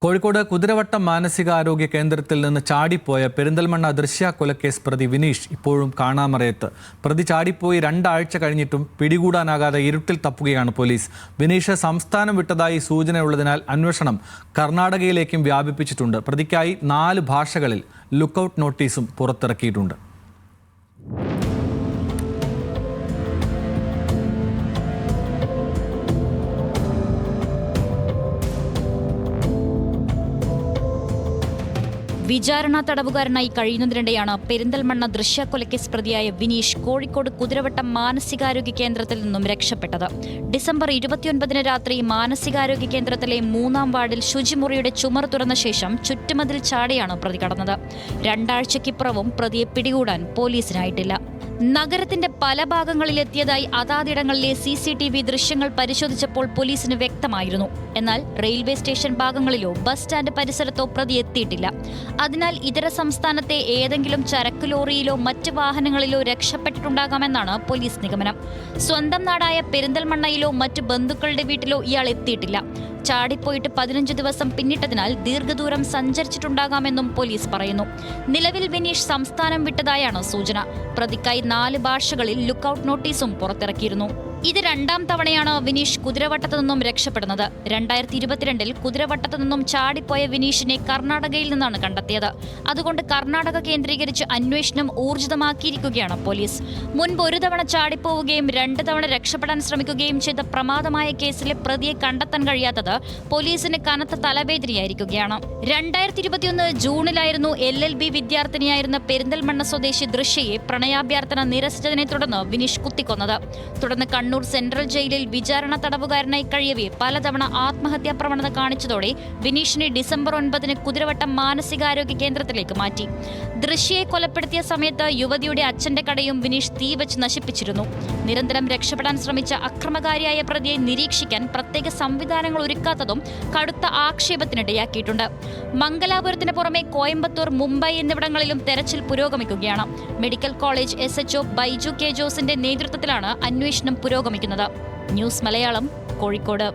കോഴിക്കോട് കുതിരവട്ടം മാനസികാരോഗ്യ കേന്ദ്രത്തിൽ നിന്ന് ചാടിപ്പോയ പെരിന്തൽമണ്ണ ദൃശ്യ കൊലക്കേസ് പ്രതി വിനീഷ് ഇപ്പോഴും കാണാമറയത്ത്. പ്രതി ചാടിപ്പോയി 2 ആഴ്ച കഴിഞ്ഞിട്ടും പിടികൂടാനാകാതെ ഇരുട്ടിൽ തപ്പുകയാണ് പോലീസ്. വിനീഷ് സംസ്ഥാനം വിട്ടതായി സൂചനയുള്ളതിനാൽ അന്വേഷണം കർണാടകയിലേക്കും വ്യാപിപ്പിച്ചിട്ടുണ്ട്. പ്രതിക്കായി 4 ഭാഷകളിൽ ലുക്കൌട്ട് നോട്ടീസും പുറത്തിറക്കിയിട്ടുണ്ട്. വിചാരണ തടവുകാരനായി കഴിയുന്നതിനിടെയാണ് പെരിന്തൽമണ്ണ ദൃശ്യ കൊലക്കേസ് പ്രതിയായ വിനീഷ് കോഴിക്കോട് കുതിരവട്ടം മാനസികാരോഗ്യ കേന്ദ്രത്തിൽ നിന്നും രക്ഷപ്പെട്ടത്. ഡിസംബർ 29 രാത്രി മാനസികാരോഗ്യ കേന്ദ്രത്തിലെ 3-ാം വാർഡിൽ ശുചിമുറിയുടെ ചുമർ തുറന്ന ശേഷം ചുറ്റുമതിൽ ചാടിയാണ് പ്രതി കടന്നത്. 2 ആഴ്ചയ്ക്കിപ്പുറവും പ്രതിയെ പിടികൂടാൻ പോലീസിനായിട്ടില്ല. നഗരത്തിന്റെ പല ഭാഗങ്ങളിലെത്തിയതായി അതാതിടങ്ങളിലെ CCTV ദൃശ്യങ്ങൾ പരിശോധിച്ചപ്പോൾ പോലീസിന് വ്യക്തമായിരുന്നു. എന്നാൽ റെയിൽവേ സ്റ്റേഷൻ ഭാഗങ്ങളിലോ ബസ് സ്റ്റാൻഡ് പരിസരത്തോ പ്രതി എത്തിയിട്ടില്ല. അതിനാൽ ഇതര സംസ്ഥാനത്തെ ഏതെങ്കിലും ചരക്ക് ലോറിയിലോ മറ്റ് വാഹനങ്ങളിലോ രക്ഷപ്പെട്ടിട്ടുണ്ടാകാമെന്നാണ് പോലീസ് നിഗമനം. സ്വന്തം നാടായ പെരിന്തൽമണ്ണയിലോ മറ്റ് ബന്ധുക്കളുടെ വീട്ടിലോ ഇയാൾ എത്തിയിട്ടില്ല. ചാടിപ്പോയിട്ട് 15 ദിവസം പിന്നിട്ടതിനാൽ ദീർഘദൂരം സഞ്ചരിച്ചിട്ടുണ്ടാകാമെന്നും പോലീസ് പറയുന്നു. നിലവിൽ വിനീഷ് സംസ്ഥാനം വിട്ടതായാണ് സൂചന. പ്രതിക്കായി 4 ഭാഷകളിൽ ലുക്കൌട്ട് നോട്ടീസും പുറത്തിറക്കിയിരുന്നു. ഇത് 2-ാം തവണയാണ് വിനീഷ് കുതിരവട്ടത്തു നിന്നും രക്ഷപ്പെടുന്നത്. 2022-ൽ കുതിരവട്ടത്തു നിന്നും ചാടിപ്പോയ വിനീഷിനെ കർണാടകയിൽ നിന്നാണ് കണ്ടെത്തിയത്. അതുകൊണ്ട് കർണാടക കേന്ദ്രീകരിച്ച് അന്വേഷണം ഊർജിതമാക്കിയിരിക്കുകയാണ് പോലീസ്. മുൻപ് 1 തവണ ചാടിപ്പോവുകയും 2 തവണ രക്ഷപ്പെടാൻ ശ്രമിക്കുകയും ചെയ്ത പ്രമാദമായ കേസിലെ പ്രതിയെ കണ്ടെത്താൻ കഴിയാത്തത് പോലീസിന് കനത്ത തലവേദനയായിരിക്കുകയാണ്. 2021 ജൂണിലായിരുന്നു LLB വിദ്യാർത്ഥിനിയായിരുന്ന പെരിന്തൽമണ്ണ സ്വദേശി ദൃശ്യയെ പ്രണയാഭ്യർത്ഥന നിരസിച്ചതിനെ തുടർന്ന് വിനീഷ് കുത്തിക്കൊന്നത്. തുടർന്ന് കണ്ണൂർ സെൻട്രൽ ജയിലിൽ വിചാരണ തടവുകാരനായി കഴിയവേ പലതവണ ആത്മഹത്യാ പ്രവണത കാണിച്ചതോടെ വിനീഷിനെ ഡിസംബർ 9 കുതിരവട്ടം മാനസികാരോഗ്യ കേന്ദ്രത്തിലേക്ക് മാറ്റി. ദൃശ്യയെ കൊലപ്പെടുത്തിയ സമയത്ത് യുവതിയുടെ അച്ഛന്റെ കടയും വിനീഷ് തീവച്ച് നശിപ്പിച്ചിരുന്നു. നിരന്തരം രക്ഷപ്പെടാൻ ശ്രമിച്ച അക്രമകാരിയായ പ്രതിയെ നിരീക്ഷിക്കാൻ പ്രത്യേക സംവിധാനങ്ങൾ ഒരുക്കാത്തതും കടുത്ത ആക്ഷേപത്തിനിടയാക്കിയിട്ടുണ്ട്. മംഗലാപുരത്തിന് പുറമെ കോയമ്പത്തൂർ, മുംബൈ എന്നിവിടങ്ങളിലും തെരച്ചിൽ പുരോഗമിക്കുകയാണ്. Medical college SHO Baiju K. ജോസിന്റെ നേതൃത്വത്തിലാണ് അന്വേഷണം പുരോഗമിക്കുന്നത്. ന്യൂസ് മലയാളം, കോഴിക്കോട്.